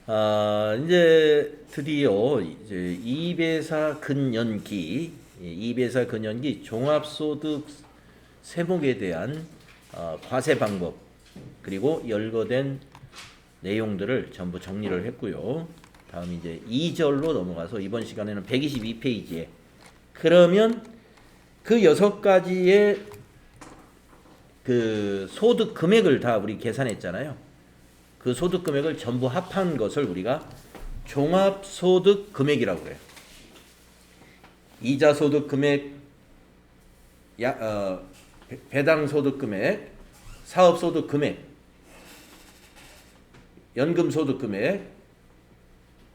이제 드디어 이제 2배사 근연기, 2배사 근연기 종합소득 세목에 대한 과세 방법 그리고 열거된 내용들을 전부 정리를 했고요. 다음 이제 2절로 넘어가서 이번 시간에는 122페이지에 그러면 그 6가지의 그 소득 금액을 다 우리 계산했잖아요. 그 소득 금액을 전부 합한 것을 우리가 종합소득 금액이라고 해요. 이자 소득 금액, 배당 소득 금액, 사업 소득 금액, 연금 소득 금액,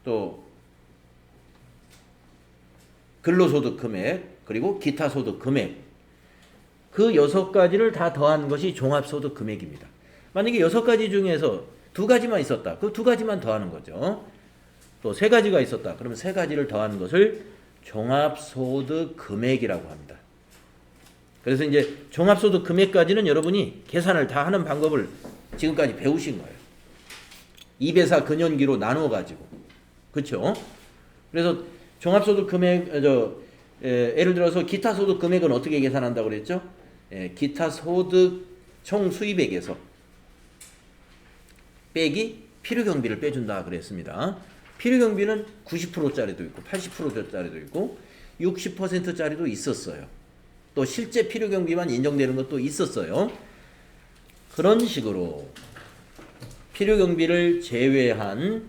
또 근로소득 금액, 그리고 기타 소득 금액. 그 6가지를 다 더한 것이 종합소득 금액입니다. 만약에 6가지 중에서 2가지만 있었다. 그 2가지만 더하는 거죠. 또 3가지가 있었다. 그러면 3가지를 더하는 것을 종합소득 금액이라고 합니다. 그래서 이제 종합소득 금액까지는 여러분이 계산을 다 하는 방법을 지금까지 배우신 거예요. 2배사 근연기로 나누어 가지고. 그렇죠? 그래서 종합소득 금액 예를 들어서 기타 소득 금액은 어떻게 계산한다고 그랬죠? 기타 소득 총 수입액에서 빼기 필요경비를 빼준다 그랬습니다. 필요경비는 90%짜리도 있고 80%짜리도 있고 60%짜리도 있었어요. 또 실제 필요경비만 인정되는 것도 있었어요. 그런 식으로 필요경비를 제외한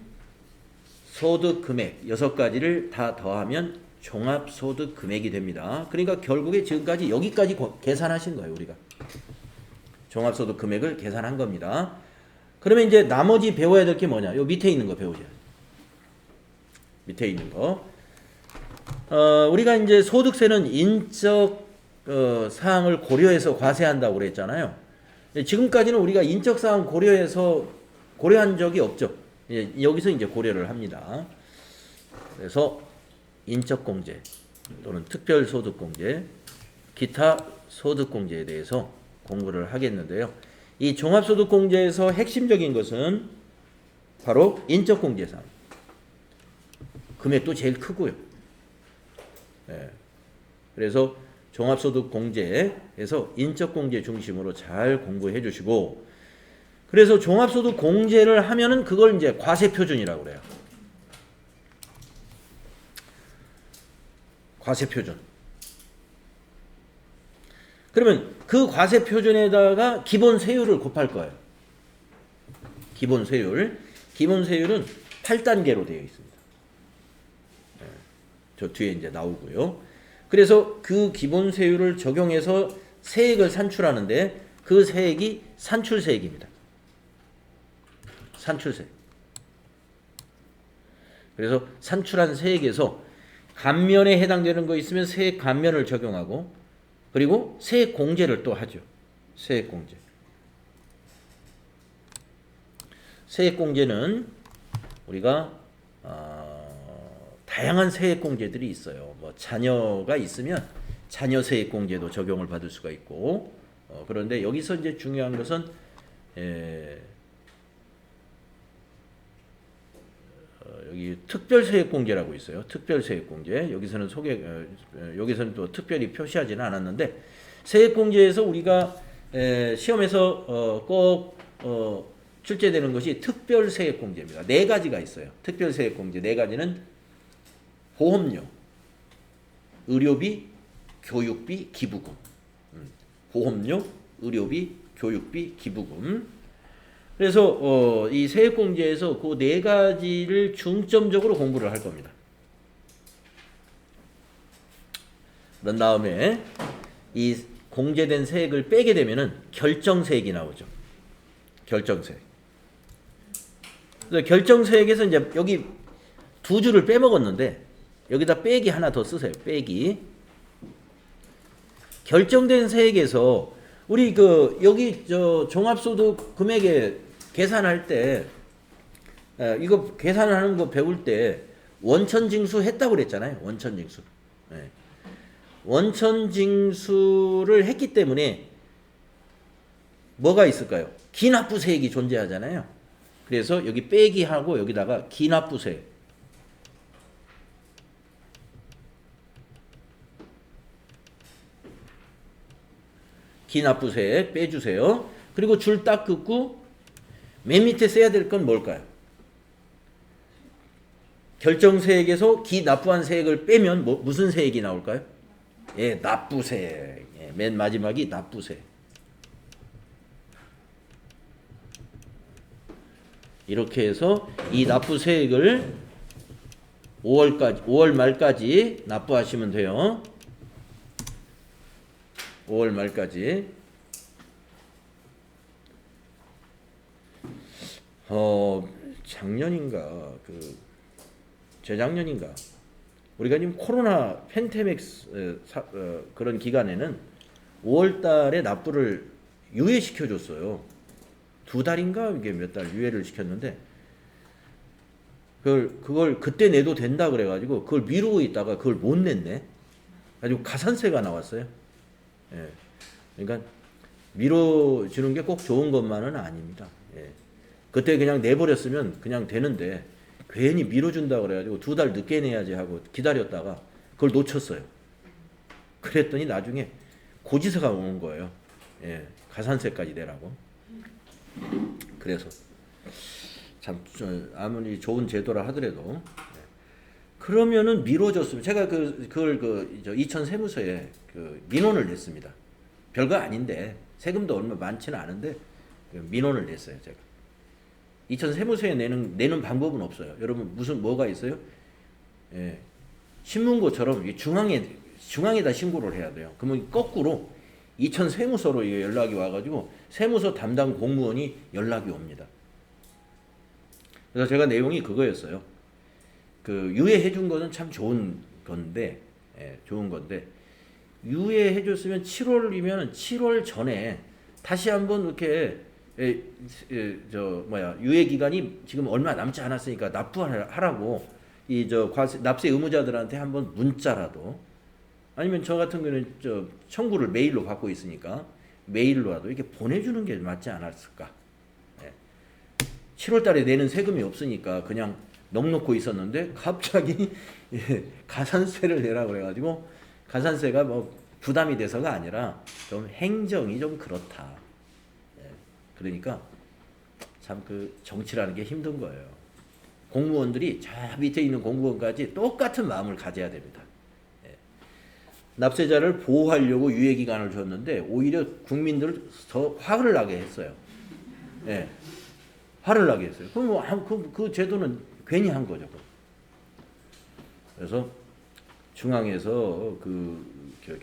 소득 금액 6가지를 다 더하면 종합소득 금액이 됩니다. 그러니까 결국에 지금까지 여기까지 계산하신 거예요. 우리가 종합소득 금액을 계산한 겁니다. 그러면 이제 나머지 배워야 될 게 뭐냐? 요 밑에 있는 거 배우자. 밑에 있는 거. 우리가 이제 소득세는 인적 사항을 고려해서 과세한다고 그랬잖아요. 지금까지는 우리가 인적 사항 고려한 적이 없죠. 여기서 이제 고려를 합니다. 그래서 인적공제 또는 특별소득공제, 기타 소득공제에 대해서 공부를 하겠는데요. 이 종합소득공제에서 핵심적인 것은 바로 인적공제상. 금액도 제일 크고요. 그래서 종합소득공제에서 인적공제 중심으로 잘 공부해 주시고, 그래서 종합소득공제를 하면은 그걸 이제 과세표준이라고 그래요. 과세표준. 그러면 그 과세표준에다가 기본세율을 곱할 거예요. 기본세율은 8단계로 되어 있습니다. 저 뒤에 이제 나오고요. 그래서 그 기본세율을 적용해서 세액을 산출하는데 그 세액이 산출세액입니다. 산출세. 그래서 산출한 세액에서 감면에 해당되는 거 있으면 세액 감면을 적용하고, 그리고 세액 공제를 또 하죠. 세액 공제. 세액 공제는 우리가 다양한 세액 공제들이 있어요. 뭐 자녀가 있으면 자녀 세액 공제도 적용을 받을 수가 있고, 그런데 여기서 이제 중요한 것은 여기 특별세액공제라고 있어요. 특별세액공제. 여기서는 여기서는 또 특별히 표시하지는 않았는데, 세액공제에서 우리가 시험에서 꼭 출제되는 것이 특별세액공제입니다. 4가지가 있어요. 특별세액공제 4가지는 보험료, 의료비, 교육비, 기부금. 보험료, 의료비, 교육비, 기부금. 그래서 이 세액공제에서 그 4가지를 중점적으로 공부를 할 겁니다. 그런 다음에 이 공제된 세액을 빼게 되면은 결정세액이 나오죠. 결정세액. 그래서 결정세액에서 이제 여기 2줄을 빼먹었는데 여기다 빼기 하나 더 쓰세요. 빼기. 결정된 세액에서 우리 여기 종합소득 금액에 계산할 때 이거 계산하는 거 배울 때 원천징수 했다고 그랬잖아요. 원천징수. 원천징수를 했기 때문에 뭐가 있을까요? 기납부세액이 존재하잖아요. 그래서 여기 빼기 하고 여기다가 기납부세. 기납부세 빼주세요. 그리고 줄 딱 긋고 맨 밑에 써야 될 건 뭘까요? 결정세액에서 기납부한 세액을 빼면 무슨 세액이 나올까요? 예, 납부세액. 예, 맨 마지막이 납부세액. 이렇게 해서 이 납부세액을 5월 말까지 납부하시면 돼요. 5월 말까지. 작년인가 재작년인가 우리가 지금 코로나 팬데믹 그런 기간에는 5월 달에 납부를 유예시켜 줬어요. 2달인가 이게 몇 달 유예를 시켰는데 그걸 그때 내도 된다 그래가지고 그걸 미루고 있다가 그걸 못 냈네. 가지고 가산세가 나왔어요. 예. 그러니까 미뤄주는 게 꼭 좋은 것만은 아닙니다. 예. 그때 그냥 내버렸으면 그냥 되는데 괜히 미뤄준다 그래가지고 2달 늦게 내야지 하고 기다렸다가 그걸 놓쳤어요. 그랬더니 나중에 고지서가 오는 거예요. 예. 가산세까지 내라고. 그래서 참 아무리 좋은 제도라 하더라도 그러면은 미뤄졌으면 제가 저 이천 세무서에 민원을 냈습니다. 별거 아닌데 세금도 얼마 많지는 않은데 민원을 냈어요. 제가 이천 세무서에 내는 방법은 없어요. 여러분 뭐가 있어요? 예, 신문고처럼 중앙에다 신고를 해야 돼요. 그러면 거꾸로 이천 세무서로 연락이 와가지고 세무서 담당 공무원이 연락이 옵니다. 그래서 제가 내용이 그거였어요. 유예해 준 거는 참 좋은 건데, 유예해 줬으면 7월이면 7월 전에 다시 한번 이렇게 유예 기간이 지금 얼마 남지 않았으니까 납부하라고 납세 의무자들한테 한번 문자라도 아니면 저 같은 경우는 청구를 메일로 받고 있으니까 메일로라도 이렇게 보내주는 게 맞지 않았을까? 7월 달에 내는 세금이 없으니까 그냥 넉넉고 있었는데 갑자기 가산세를 내라고 그래가지고 가산세가 뭐 부담이 돼서가 아니라 좀 행정이 좀 그렇다. 그러니까 참 정치라는 게 힘든 거예요. 공무원들이 저 밑에 있는 공무원까지 똑같은 마음을 가져야 됩니다. 납세자를 보호하려고 유예기간을 줬는데 오히려 국민들을 더 화를 나게 했어요. 화를 나게 했어요. 그럼 그 제도는 괜히 한 거죠. 그래서 중앙에서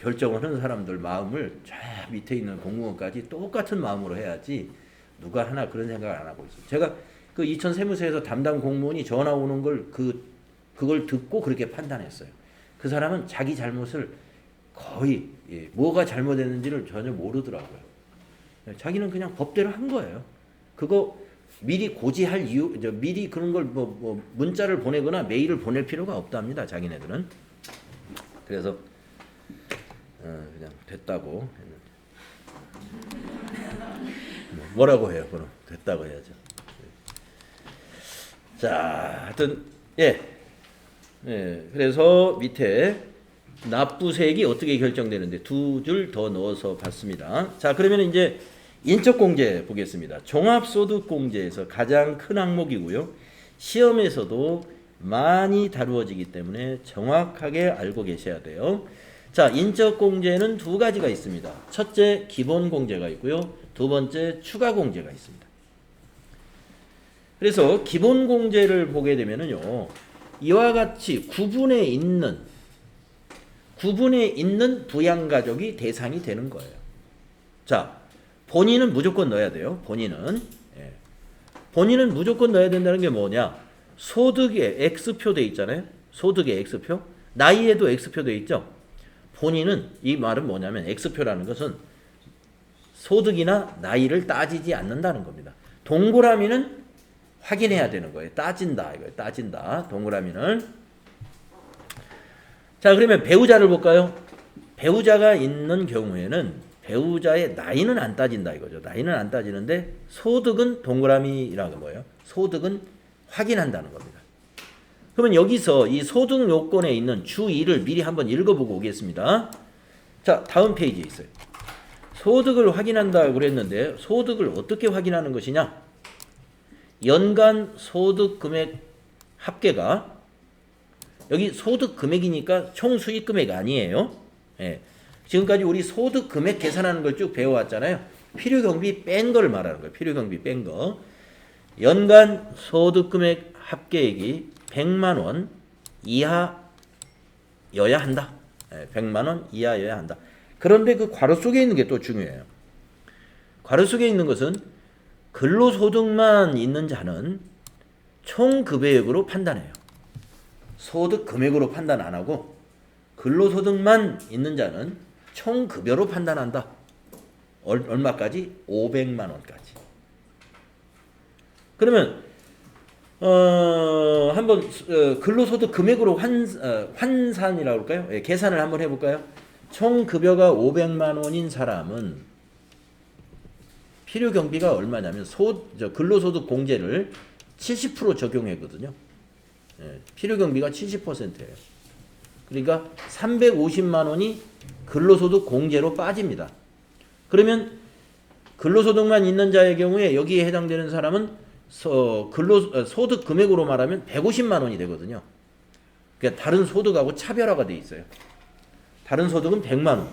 결정을 하는 사람들 마음을 저 밑에 있는 공무원까지 똑같은 마음으로 해야지 누가 하나 그런 생각을 안 하고 있어요. 제가 이천 세무서에서 담당 공무원이 전화 오는 걸 그걸 듣고 그렇게 판단했어요. 그 사람은 자기 잘못을 거의 뭐가 잘못했는지를 전혀 모르더라고요. 자기는 그냥 법대로 한 거예요. 그거 미리 고지할 이유, 미리 그런 걸 문자를 보내거나 메일을 보낼 필요가 없답니다. 자기네들은. 그래서 그냥 됐다고 뭐라고 해요? 그럼 됐다고 해야죠. 자, 하여튼 그래서 밑에 납부세액이 어떻게 결정되는데 두 줄 더 넣어서 봤습니다. 자, 그러면 이제 인적공제 보겠습니다. 종합소득공제에서 가장 큰 항목이고요. 시험에서도 많이 다루어지기 때문에 정확하게 알고 계셔야 돼요. 자, 인적공제는 두 가지가 있습니다. 첫째, 기본공제가 있고요. 두 번째, 추가공제가 있습니다. 그래서 기본공제를 보게 되면요. 이와 같이 구분에 있는 부양가족이 대상이 되는 거예요. 자, 본인은 무조건 넣어야 돼요. 본인은 무조건 넣어야 된다는 게 뭐냐? 소득에 X표 돼 있잖아요. 소득에 X표. 나이에도 X표 돼 있죠. 본인은 이 말은 뭐냐면 X표라는 것은 소득이나 나이를 따지지 않는다는 겁니다. 동그라미는 확인해야 되는 거예요. 따진다. 이거예요. 따진다. 동그라미는. 자, 그러면 배우자를 볼까요? 배우자가 있는 경우에는 배우자의 나이는 안 따진다 이거죠. 나이는 안 따지는데 소득은 동그라미라는 뭐예요? 소득은 확인한다는 겁니다. 그러면 여기서 이 소득 요건에 있는 주2를 미리 한번 읽어보고 오겠습니다. 자, 다음 페이지에 있어요. 소득을 확인한다고 그랬는데 소득을 어떻게 확인하는 것이냐? 연간 소득 금액 합계가 여기 소득 금액이니까 총 수익 금액 아니에요. 예. 지금까지 우리 소득 금액 계산하는 걸 쭉 배워왔잖아요. 필요 경비 뺀 걸 말하는 거예요. 필요 경비 뺀 거. 연간 소득 금액 합계액이 100만 원 이하여야 한다. 100만 원 이하여야 한다. 그런데 그 괄호 속에 있는 게 또 중요해요. 괄호 속에 있는 것은 근로소득만 있는 자는 총급여액으로 판단해요. 소득 금액으로 판단 안 하고 근로소득만 있는 자는 총급여로 판단한다. 얼마까지? 500만 원까지. 그러면 한번 근로소득 금액으로 환산이라고 할까요? 예, 계산을 한번 해볼까요? 총 급여가 500만 원인 사람은 필요 경비가 얼마냐면 근로소득 공제를 70% 적용하거든요. 예, 필요 경비가 70%예요. 그러니까 350만 원이 근로소득 공제로 빠집니다. 그러면 근로소득만 있는 자의 경우에 여기에 해당되는 사람은 소득 금액으로 말하면 150만 원이 되거든요. 그러니까 다른 소득하고 차별화가 돼 있어요. 다른 소득은 100만 원.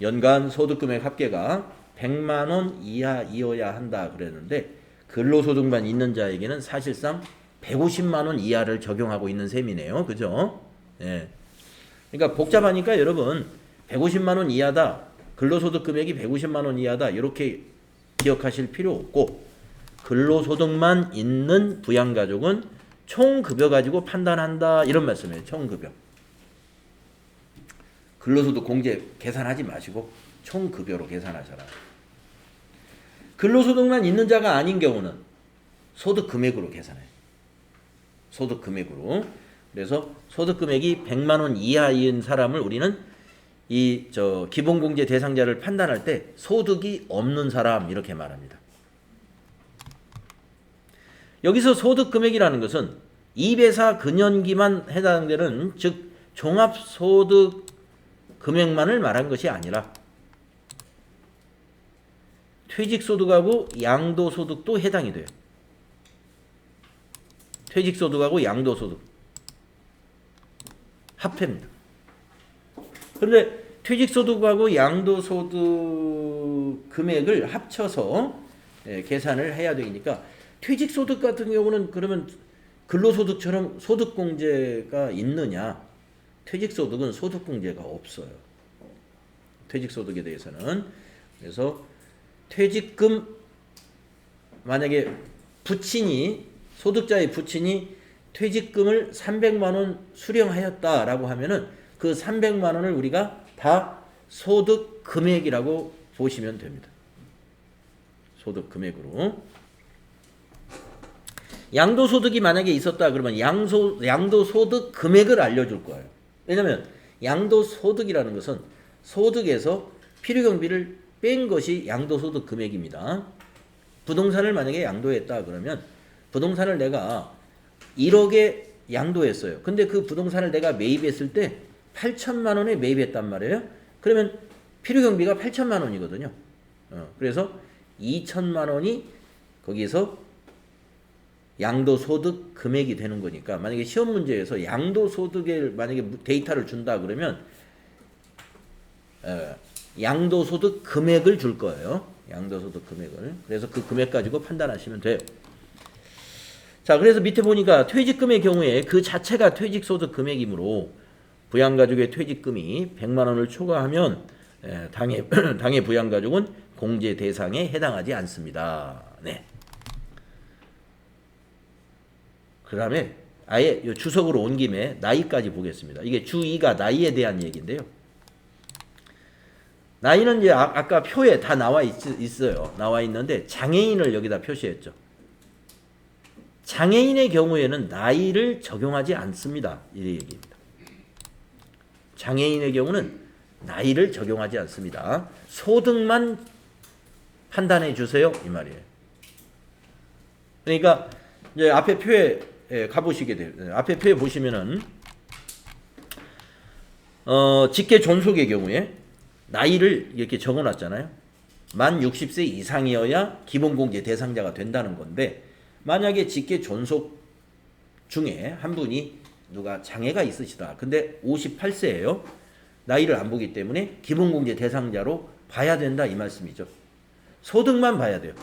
연간 소득 금액 합계가 100만 원 이하이어야 한다 그랬는데 근로소득만 있는 자에게는 사실상 150만 원 이하를 적용하고 있는 셈이네요. 그죠? 예. 그러니까 복잡하니까 여러분 150만 원 이하다. 근로소득 금액이 150만 원 이하다. 이렇게 기억하실 필요 없고 근로소득만 있는 부양가족은 총급여 가지고 판단한다. 이런 말씀이에요. 총급여. 근로소득 공제 계산하지 마시고 총급여로 계산하셔라. 근로소득만 있는 자가 아닌 경우는 소득 금액으로 계산해요. 소득 금액으로. 그래서 소득 금액이 100만 원 이하인 사람을 우리는 기본공제 대상자를 판단할 때 소득이 없는 사람 이렇게 말합니다. 여기서 소득 금액이라는 것은 2배사 근연기만 해당되는 즉 종합소득 금액만을 말한 것이 아니라 퇴직소득하고 양도소득도 해당이 돼요. 퇴직소득하고 양도소득 합해입니다. 그런데 퇴직소득하고 양도소득 금액을 합쳐서 계산을 해야 되니까 퇴직소득 같은 경우는 그러면 근로소득처럼 소득공제가 있느냐? 퇴직소득은 소득공제가 없어요. 퇴직소득에 대해서는. 그래서 퇴직금 만약에 소득자의 부친이 퇴직금을 300만 원 수령하였다라고 하면은 그 300만 원을 우리가 다 소득 금액이라고 보시면 됩니다. 소득 금액으로. 양도소득이 만약에 있었다 그러면 양도소득 금액을 알려줄 거예요. 왜냐하면 양도소득이라는 것은 소득에서 필요경비를 뺀 것이 양도소득 금액입니다. 부동산을 만약에 양도했다 그러면 부동산을 내가 1억에 양도했어요. 근데 그 부동산을 내가 매입했을 때 8천만 원에 매입했단 말이에요. 그러면 필요경비가 8천만 원이거든요. 그래서 2천만 원이 거기서 양도소득 금액이 되는 거니까 만약에 시험 문제에서 양도소득에 만약에 데이터를 준다 그러면 양도소득 금액을 줄 거예요. 양도소득 금액을. 그래서 그 금액 가지고 판단하시면 돼요. 자, 그래서 밑에 보니까 퇴직금의 경우에 그 자체가 퇴직소득 금액이므로 부양가족의 퇴직금이 100만 원을 초과하면 당해 부양가족은 공제 대상에 해당하지 않습니다. 네. 그 다음에 아예 주석으로 온 김에 나이까지 보겠습니다. 이게 주2가 나이에 대한 얘기인데요. 나이는 이제 아까 표에 다 나와 있어요. 나와 있는데 장애인을 여기다 표시했죠. 장애인의 경우에는 나이를 적용하지 않습니다. 이 얘기입니다. 장애인의 경우는 나이를 적용하지 않습니다. 소득만 판단해 주세요 이 말이에요. 그러니까 이제 앞에 표에 가보시게 돼요. 앞에 표에 보시면은 직계 존속의 경우에 나이를 이렇게 적어놨잖아요. 만 60세 이상이어야 기본공제 대상자가 된다는 건데 만약에 직계 존속 중에 한 분이 누가 장애가 있으시다. 근데 58세예요. 나이를 안 보기 때문에 기본공제 대상자로 봐야 된다 이 말씀이죠. 소득만 봐야 돼요.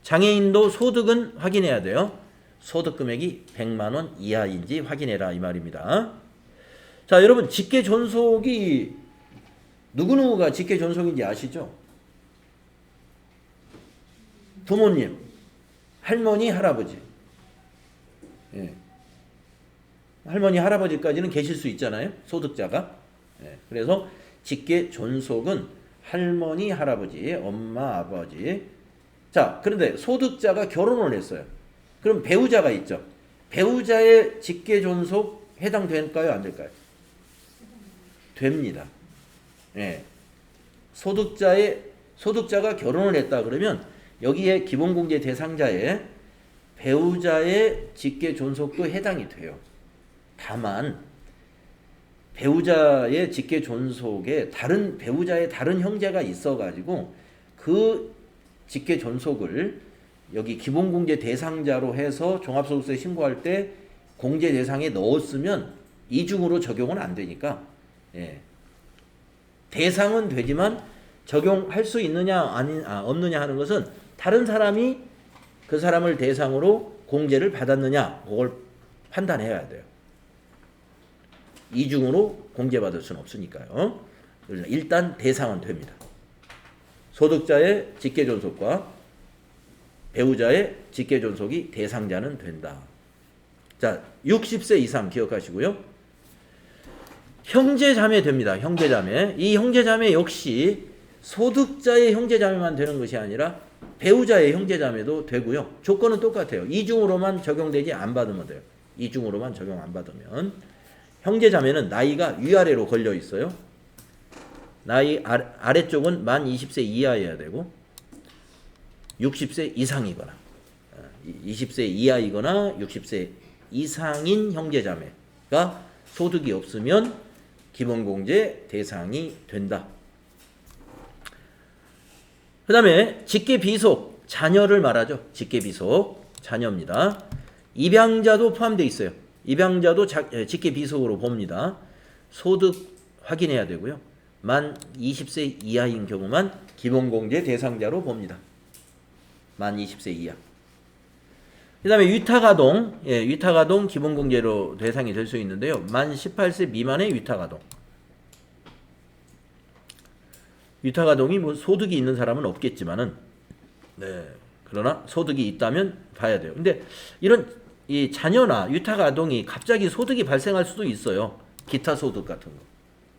장애인도 소득은 확인해야 돼요. 소득 금액이 100만 원 이하인지 확인해라 이 말입니다. 자, 여러분 직계 존속이 누구누구가 직계 존속인지 아시죠? 부모님, 할머니, 할아버지. 예. 할머니, 할아버지까지는 계실 수 있잖아요. 소득자가. 예. 그래서 직계 존속은 할머니, 할아버지, 엄마, 아버지. 자, 그런데 소득자가 결혼을 했어요. 그럼 배우자가 있죠. 배우자의 직계 존속 해당될까요? 안 될까요? 됩니다. 예. 소득자가 결혼을 했다 그러면 여기에 기본공제 대상자의 배우자의 직계 존속도 해당이 돼요. 다만 배우자의 직계 존속에 다른 배우자의 다른 형제가 있어가지고 그 직계 존속을 여기 기본공제 대상자로 해서 종합소득세 신고할 때 공제 대상에 넣었으면 이중으로 적용은 안 되니까 예. 대상은 되지만 적용할 수 있느냐 없느냐 하는 것은 다른 사람이 그 사람을 대상으로 공제를 받았느냐 그걸 판단해야 돼요. 이중으로 공제받을 수는 없으니까요. 일단 대상은 됩니다. 소득자의 직계존속과 배우자의 직계존속이 대상자는 된다. 자, 60세 이상 기억하시고요. 형제자매 됩니다. 형제자매. 이 형제자매 역시 소득자의 형제자매만 되는 것이 아니라 배우자의 형제자매도 되고요. 조건은 똑같아요. 이중으로만 적용되지 안 받으면 돼요. 이중으로만 적용 안 받으면. 형제자매는 나이가 위아래로 걸려 있어요. 나이 아래쪽은 만 20세 이하여야 되고 60세 이상이거나 20세 이하이거나 60세 이상인 형제자매가 소득이 없으면 기본공제 대상이 된다. 그 다음에 직계비속, 자녀를 말하죠. 직계비속, 자녀입니다. 입양자도 포함되어 있어요. 입양자도 직계비속으로 봅니다. 소득 확인해야 되고요. 만 20세 이하인 경우만 기본공제 대상자로 봅니다. 만 20세 이하. 그 다음에 위탁아동, 위탁아동 기본공제로 대상이 될 수 있는데요. 만 18세 미만의 위탁아동. 위탁아동이 뭐 소득이 있는 사람은 없겠지만은, 그러나 소득이 있다면 봐야 돼요. 근데 이런 이 자녀나 위탁아동이 갑자기 소득이 발생할 수도 있어요. 기타 소득 같은 거.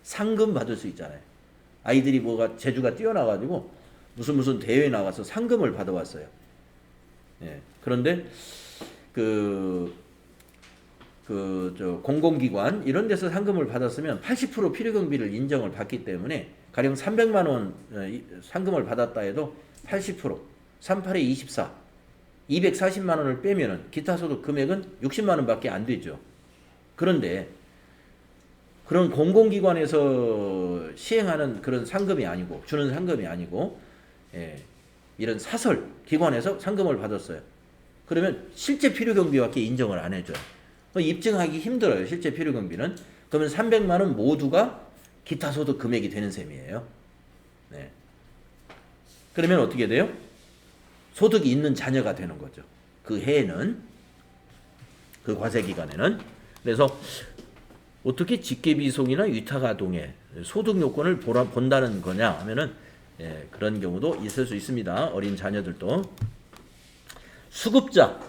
상금 받을 수 있잖아요. 아이들이 뭐가 재주가 뛰어나가지고 무슨 대회에 나가서 상금을 받아왔어요. 그런데 공공기관 이런 데서 상금을 받았으면 80% 필요경비를 인정을 받기 때문에 가령 300만 원 상금을 받았다 해도 80% 38에 24 240만 원을 빼면은 기타 소득 금액은 60만 원밖에 안 되죠. 그런데 그런 공공기관에서 시행하는 그런 상금이 아니고 주는 상금이 아니고 이런 사설 기관에서 상금을 받았어요. 그러면 실제 필요경비밖에 인정을 안 해줘요. 입증하기 힘들어요. 실제 필요경비는. 그러면 300만 원 모두가 기타 소득 금액이 되는 셈이에요. 그러면 어떻게 돼요? 소득이 있는 자녀가 되는 거죠. 그 해에는, 그 과세기간에는. 그래서 어떻게 직계비속이나 위탁아동의 소득 요건을 본다는 거냐 하면은 그런 경우도 있을 수 있습니다. 어린 자녀들도. 수급자.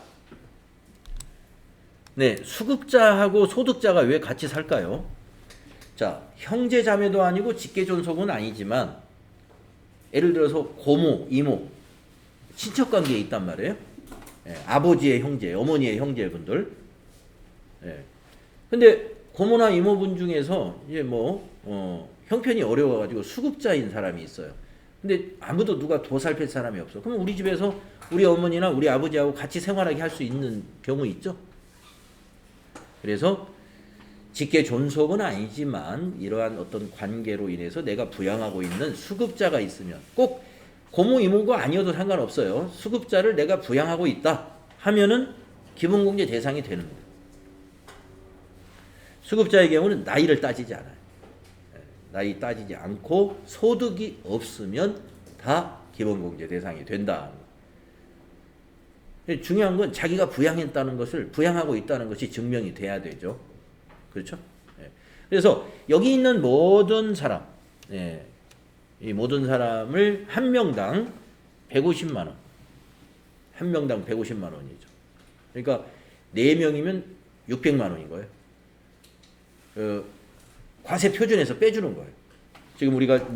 수급자하고 소득자가 왜 같이 살까요? 자, 형제자매도 아니고 직계존속은 아니지만 예를 들어서 고모, 이모, 친척관계에 있단 말이에요. 아버지의 형제, 어머니의 형제분들. 근데 고모나 이모분 중에서 이제 형편이 어려워가지고 수급자인 사람이 있어요. 근데 아무도 누가 보살필 사람이 없어. 그럼 우리 집에서 우리 어머니나 우리 아버지하고 같이 생활하게 할 수 있는 경우 있죠. 그래서 직계 존속은 아니지만 이러한 어떤 관계로 인해서 내가 부양하고 있는 수급자가 있으면 꼭 고모 이모가 아니어도 상관없어요. 수급자를 내가 부양하고 있다 하면은 기본공제 대상이 되는 거예요. 수급자의 경우는 나이를 따지지 않아요. 나이 따지지 않고 소득이 없으면 다 기본공제 대상이 된다. 중요한 건 자기가 부양했다는 것을 부양하고 있다는 것이 증명이 돼야 되죠. 그렇죠? 그래서 여기 있는 모든 사람, 이 모든 사람을 한 명당 150만 원, 한 명당 150만 원이죠. 그러니까 4명이면 600만 원인 거예요. 과세 표준에서 빼주는 거예요. 지금 우리가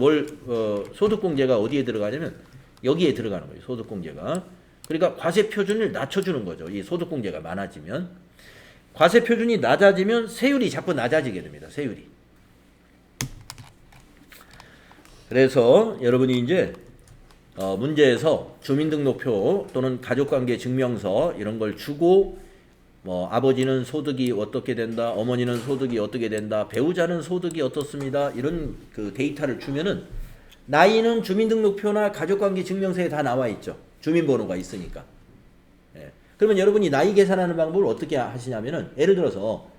소득공제가 어디에 들어가냐면 여기에 들어가는 거예요. 소득공제가. 그러니까 과세 표준을 낮춰주는 거죠. 이 소득공제가 많아지면. 과세 표준이 낮아지면 세율이 자꾸 낮아지게 됩니다. 세율이. 그래서 여러분이 이제 문제에서 주민등록표 또는 가족관계 증명서 이런 걸 주고 뭐 아버지는 소득이 어떻게 된다, 어머니는 소득이 어떻게 된다, 배우자는 소득이 어떻습니다. 이런 그 데이터를 주면은 나이는 주민등록표나 가족관계 증명서에 다 나와 있죠. 주민번호가 있으니까. 그러면 여러분이 나이 계산하는 방법을 어떻게 하시냐면은 예를 들어서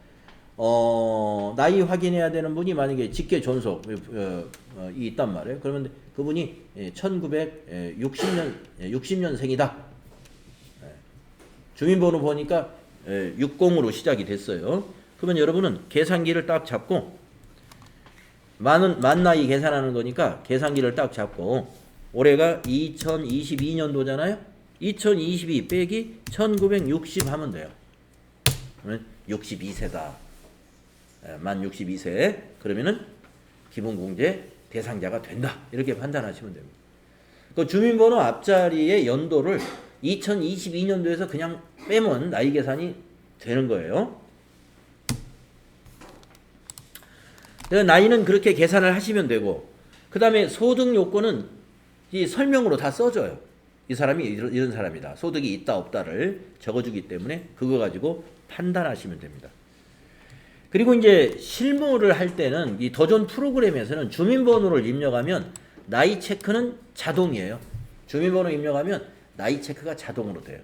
나이 확인해야 되는 분이 만약에 직계 존속이 있단 말이에요. 그러면 그분이 1960년생이다. 주민번호 보니까 60으로 시작이 됐어요. 그러면 여러분은 계산기를 딱 잡고 만 나이 계산하는 거니까 계산기를 딱 잡고 올해가 2022년도잖아요. 2022 빼기 1960 하면 돼요. 62세다. 만 62세. 그러면은 기본공제 대상자가 된다. 이렇게 판단하시면 됩니다. 그 주민번호 앞자리의 연도를 2022년도에서 그냥 빼면 나이 계산이 되는 거예요. 나이는 그렇게 계산을 하시면 되고, 그 다음에 소득 요건은 이 설명으로 다 써줘요. 이 사람이 이런 사람이다. 소득이 있다 없다를 적어주기 때문에 그거 가지고 판단하시면 됩니다. 그리고 이제 실무를 할 때는 이 더존 프로그램에서는 주민번호를 입력하면 나이 체크는 자동이에요. 주민번호 입력하면 나이 체크가 자동으로 돼요.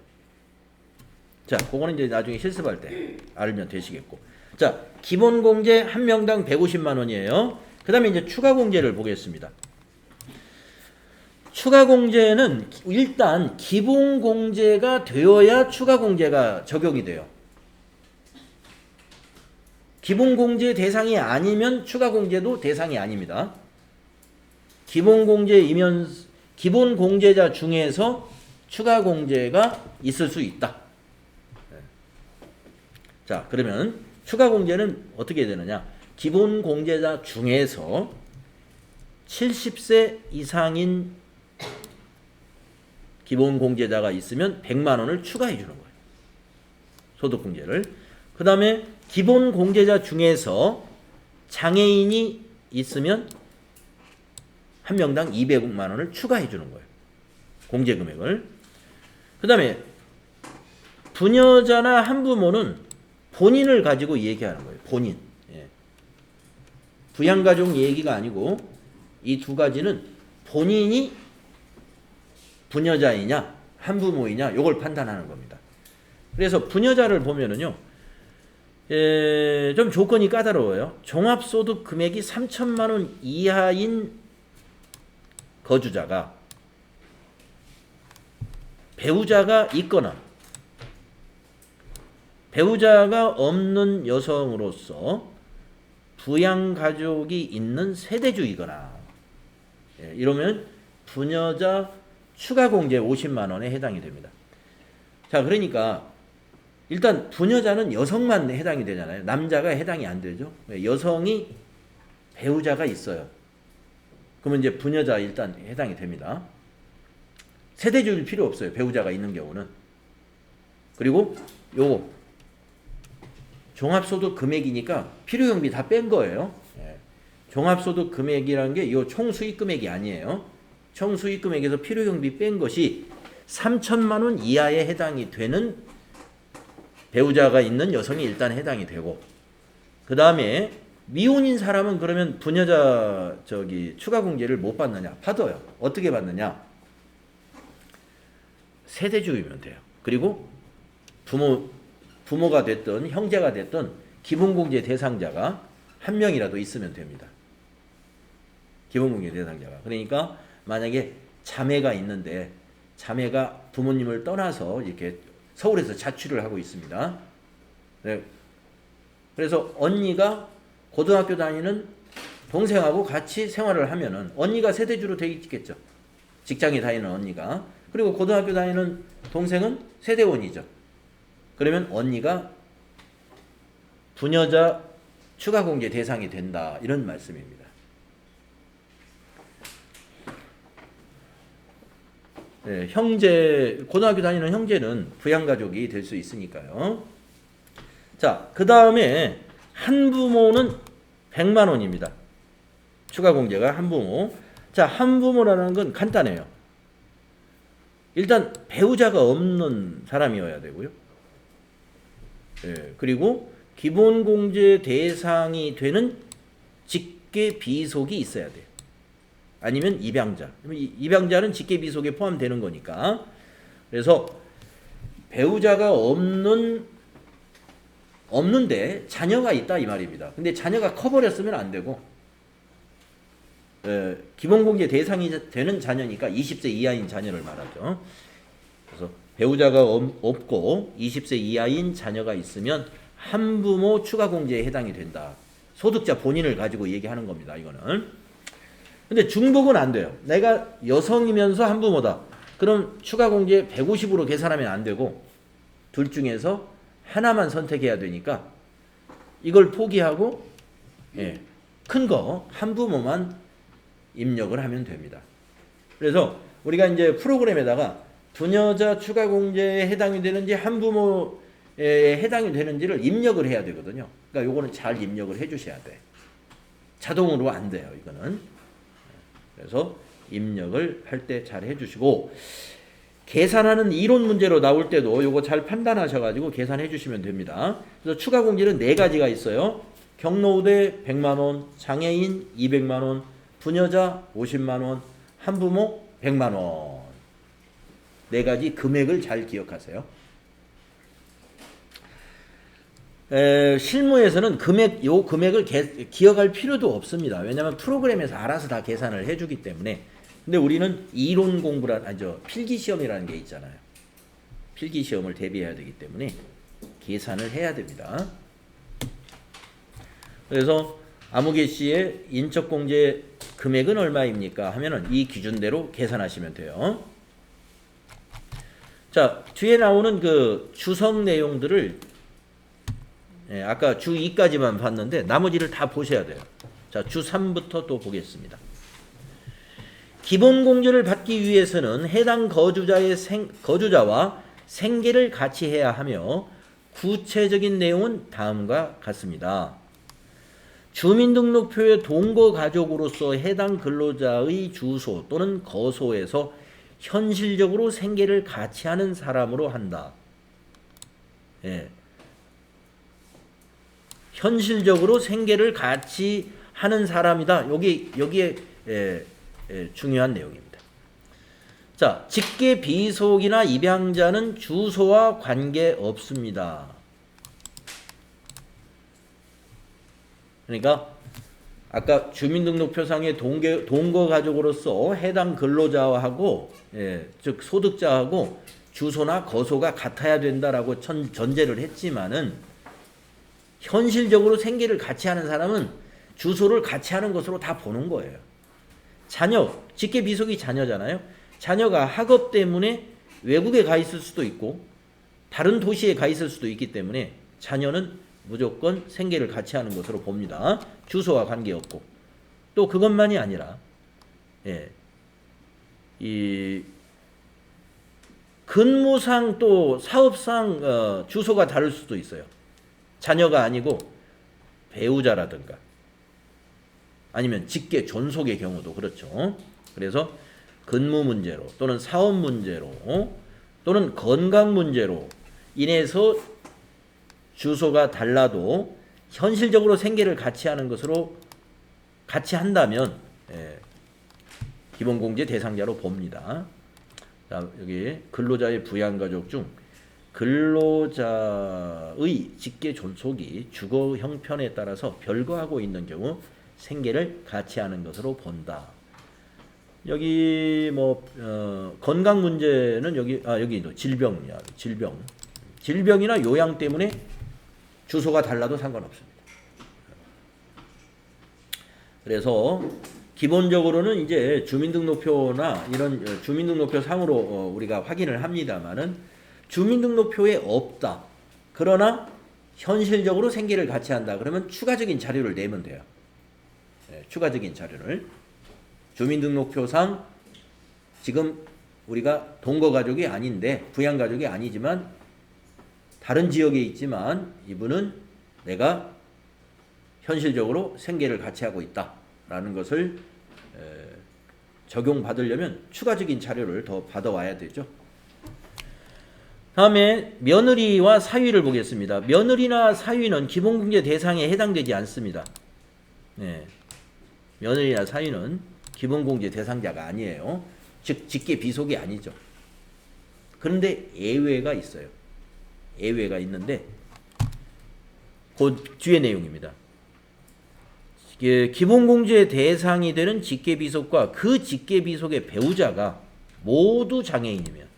자, 그거는 이제 나중에 실습할 때 알면 되시겠고. 자, 기본 공제 한 명당 150만 원이에요. 그 다음에 이제 추가 공제를 보겠습니다. 추가 공제는 일단 기본 공제가 되어야 추가 공제가 적용이 돼요. 기본 공제 대상이 아니면 추가 공제도 대상이 아닙니다. 기본 공제자 중에서 추가 공제가 있을 수 있다. 자, 그러면 추가 공제는 어떻게 되느냐? 기본 공제자 중에서 70세 이상인 기본 공제자가 있으면 100만 원을 추가해 주는 거예요. 소득 공제를. 그 다음에 기본 공제자 중에서 장애인이 있으면 한 명당 200만 원을 추가해 주는 거예요. 공제 금액을. 그 다음에 부녀자나 한부모는 본인을 가지고 얘기하는 거예요. 본인. 예. 부양가족 얘기가 아니고 이 두 가지는 본인이 부녀자이냐 한부모이냐 이걸 판단하는 겁니다. 그래서 부녀자를 보면은요. 좀 조건이 까다로워요. 종합소득 금액이 3천만 원 이하인 거주자가 배우자가 있거나 배우자가 없는 여성으로서 부양가족이 있는 세대주이거나 이러면 부녀자 추가공제 50만 원에 해당이 됩니다. 자, 그러니까 일단 부녀자는 여성만 해당이 되잖아요. 남자가 해당이 안 되죠. 여성이 배우자가 있어요. 그러면 이제 부녀자 일단 해당이 됩니다. 세대주일 필요 없어요. 배우자가 있는 경우는. 그리고 요거 종합소득 금액이니까 필요경비 다 뺀 거예요. 종합소득 금액이라는 게 이 총수익 금액이 아니에요. 총수익 금액에서 필요경비 뺀 것이 3천만 원 이하에 해당이 되는 배우자가 있는 여성이 일단 해당이 되고, 그 다음에 미혼인 사람은 그러면 부녀자 추가 공제를 못 받느냐? 받아요. 어떻게 받느냐? 세대주이면 돼요. 그리고 부모가 됐든 형제가 됐든 기본공제 대상자가 한 명이라도 있으면 됩니다. 기본공제 대상자가. 그러니까 만약에 자매가 있는데 자매가 부모님을 떠나서 이렇게 서울에서 자취를 하고 있습니다. 네. 그래서 언니가 고등학교 다니는 동생하고 같이 생활을 하면은 언니가 세대주로 되어 있겠죠. 직장에 다니는 언니가. 그리고 고등학교 다니는 동생은 세대원이죠. 그러면 언니가 부녀자 추가 공제 대상이 된다. 이런 말씀입니다. 네, 고등학교 다니는 형제는 부양가족이 될 수 있으니까요. 자, 그 다음에 한부모는 100만 원입니다. 추가 공제가 한부모. 자, 한부모라는 건 간단해요. 일단 배우자가 없는 사람이어야 되고요. 네, 그리고 기본공제 대상이 되는 직계 비속이 있어야 돼요. 아니면 입양자. 입양자는 직계 비속에 포함되는 거니까. 그래서 배우자가 없는데 자녀가 있다 이 말입니다. 근데 자녀가 커버렸으면 안 되고, 기본공제 대상이 되는 자녀니까 20세 이하인 자녀를 말하죠. 그래서 배우자가 없고 20세 이하인 자녀가 있으면 한부모 추가공제에 해당이 된다. 소득자 본인을 가지고 얘기하는 겁니다. 이거는. 근데 중복은 안 돼요. 내가 여성이면서 한부모다. 그럼 추가공제 150으로 계산하면 안 되고 둘 중에서 하나만 선택해야 되니까 이걸 포기하고 큰 거 한부모만 입력을 하면 됩니다. 그래서 우리가 이제 프로그램에다가 부녀자 추가공제에 해당이 되는지 한부모에 해당이 되는지를 입력을 해야 되거든요. 그러니까 요거는 잘 입력을 해 주셔야 돼. 자동으로 안 돼요. 이거는. 그래서 입력을 할 때 잘 해주시고, 계산하는 이론 문제로 나올 때도 요거 잘 판단하셔가지고 계산해 주시면 됩니다. 그래서 추가 공제는 4가지가 있어요. 경로우대 100만원, 장애인 200만원, 부녀자 50만원, 한부모 100만원. 4가지 금액을 잘 기억하세요. 실무에서는 요 금액을 기억할 필요도 없습니다. 왜냐하면 프로그램에서 알아서 다 계산을 해주기 때문에. 근데 우리는 이론 필기시험이라는 게 있잖아요. 필기시험을 대비해야 되기 때문에 계산을 해야 됩니다. 그래서 아무개 씨의 인적공제 금액은 얼마입니까? 하면은 이 기준대로 계산하시면 돼요. 자, 뒤에 나오는 그 주성 내용들을 아까 주 2까지만 봤는데 나머지를 다 보셔야 돼요. 자, 주 3부터 또 보겠습니다. 기본공제를 받기 위해서는 해당 거주자와 생계를 같이 해야 하며 구체적인 내용은 다음과 같습니다. 주민등록표의 동거가족으로서 해당 근로자의 주소 또는 거소에서 현실적으로 생계를 같이 하는 사람으로 한다. 현실적으로 생계를 같이 하는 사람이다. 여기에 중요한 내용입니다. 자, 직계 비속이나 입양자는 주소와 관계 없습니다. 그러니까 아까 주민등록표상의 동거가족으로서 해당 근로자하고 즉 소득자하고 주소나 거소가 같아야 된다라고 전제를 했지만은 현실적으로 생계를 같이 하는 사람은 주소를 같이 하는 것으로 다 보는 거예요. 자녀, 직계 비속이 자녀잖아요. 자녀가 학업 때문에 외국에 가 있을 수도 있고 다른 도시에 가 있을 수도 있기 때문에 자녀는 무조건 생계를 같이 하는 것으로 봅니다. 주소와 관계없고. 또 그것만이 아니라 이 근무상 또 사업상 주소가 다를 수도 있어요. 자녀가 아니고 배우자라든가 아니면 직계 존속의 경우도 그렇죠. 그래서 근무 문제로 또는 사업 문제로 또는 건강 문제로 인해서 주소가 달라도 현실적으로 생계를 같이 하는 것으로 같이 한다면 기본공제 대상자로 봅니다. 자, 여기 근로자의 부양가족 중 근로자의 직계 존속이 주거 형편에 따라서 별거하고 있는 경우 생계를 같이 하는 것으로 본다. 여기 뭐 건강 문제는 여기도 질병이야. 질병이나 요양 때문에 주소가 달라도 상관없습니다. 그래서 기본적으로는 이제 주민등록표나 이런 주민등록표 상으로 우리가 확인을 합니다만은 주민등록표에 없다. 그러나 현실적으로 생계를 같이 한다. 그러면 추가적인 자료를 내면 돼요. 추가적인 자료를. 주민등록표상 지금 우리가 동거가족이 아닌데 부양가족이 아니지만 다른 지역에 있지만 이분은 내가 현실적으로 생계를 같이 하고 있다라는 것을 적용받으려면 추가적인 자료를 더 받아와야 되죠. 다음에 며느리와 사위를 보겠습니다. 며느리나 사위는 기본공제 대상에 해당되지 않습니다. 며느리나 사위는 기본공제 대상자가 아니에요. 즉 직계 비속이 아니죠. 그런데 예외가 있어요. 예외가 있는데 그 뒤의 내용입니다. 기본공제 대상이 되는 직계비속과 그 직계비속의 배우자가 모두 장애인이면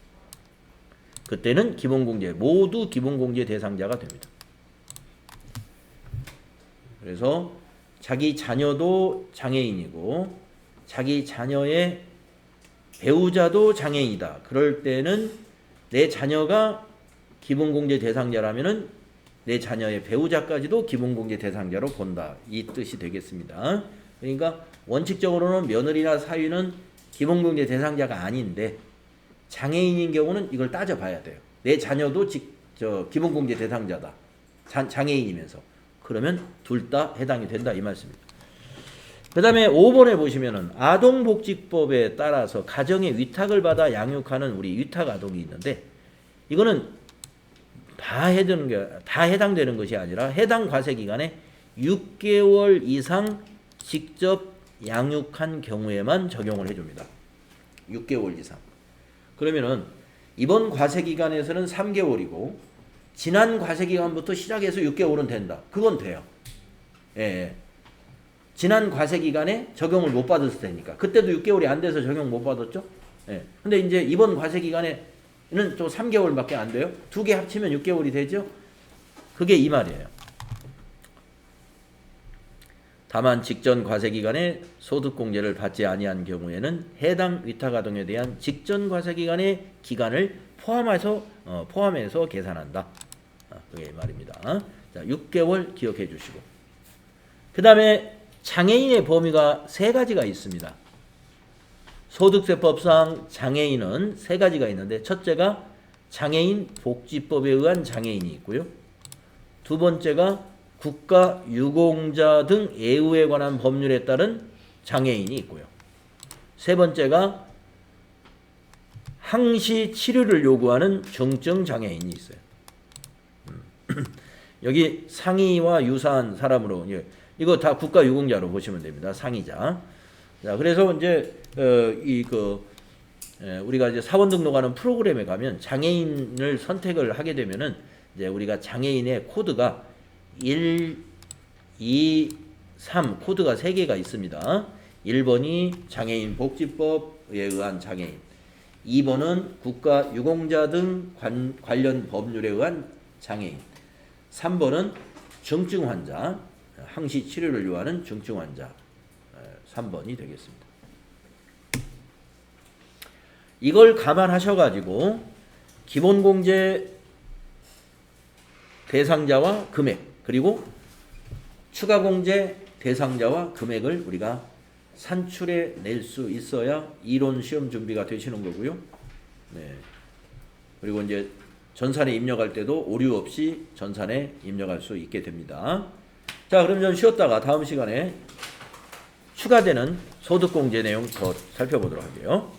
그때는 모두 기본공제 대상자가 됩니다. 그래서 자기 자녀도 장애인이고 자기 자녀의 배우자도 장애인이다. 그럴 때는 내 자녀가 기본공제 대상자라면은 내 자녀의 배우자까지도 기본공제 대상자로 본다. 이 뜻이 되겠습니다. 그러니까 원칙적으로는 며느리나 사위는 기본공제 대상자가 아닌데 장애인인 경우는 이걸 따져봐야 돼요. 내 자녀도 기본공제 대상자다. 장애인이면서. 그러면 둘 다 해당이 된다. 이 말씀입니다. 그 다음에 5번에 보시면은 아동복지법에 따라서 가정에 위탁을 받아 양육하는 우리 위탁아동이 있는데 이거는 다 해당되는 것이 아니라 해당 과세기간에 6개월 이상 직접 양육한 경우에만 적용을 해줍니다. 6개월 이상. 그러면은 이번 과세기간에서는 3개월이고 지난 과세기간부터 시작해서 6개월은 된다. 그건 돼요. 지난 과세기간에 적용을 못 받았을 테니까. 그때도 6개월이 안 돼서 적용 못 받았죠? 근데 이제 이번 과세기간에 는 또 3개월밖에 안 돼요. 두 개 합치면 6개월이 되죠. 그게 이 말이에요. 다만 직전 과세기간에 소득공제를 받지 아니한 경우에는 해당 위탁아동에 대한 직전 과세기간의 기간을 포함해서 계산한다. 그게 이 말입니다. 자, 6개월 기억해 주시고. 그 다음에 장애인의 범위가 3가지가 있습니다. 소득세법상 장애인은 3가지가 있는데 첫째가 장애인 복지법에 의한 장애인이 있고요. 두 번째가 국가 유공자 등 예우에 관한 법률에 따른 장애인이 있고요. 세 번째가 항시 치료를 요구하는 중증 장애인이 있어요. 여기 상이와 유사한 사람으로 이거 다 국가 유공자로 보시면 됩니다. 상이자. 자, 그래서 이제 우리가 이제 사원 등록하는 프로그램에 가면 장애인을 선택을 하게 되면은 이제 우리가 장애인의 코드가 1, 2, 3 코드가 3개가 있습니다. 1번이 장애인 복지법에 의한 장애인, 2번은 국가 유공자 등 관련 법률에 의한 장애인, 3번은 중증 환자, 항시 치료를 요하는 중증 환자 3번이 되겠습니다. 이걸 감안하셔가지고 기본공제 대상자와 금액 그리고 추가공제 대상자와 금액을 우리가 산출해 낼 수 있어야 이론 시험 준비가 되시는 거고요. 그리고 이제 전산에 입력할 때도 오류 없이 전산에 입력할 수 있게 됩니다. 자, 그럼 좀 쉬었다가 다음 시간에 추가되는 소득공제 내용 더 살펴보도록 할게요.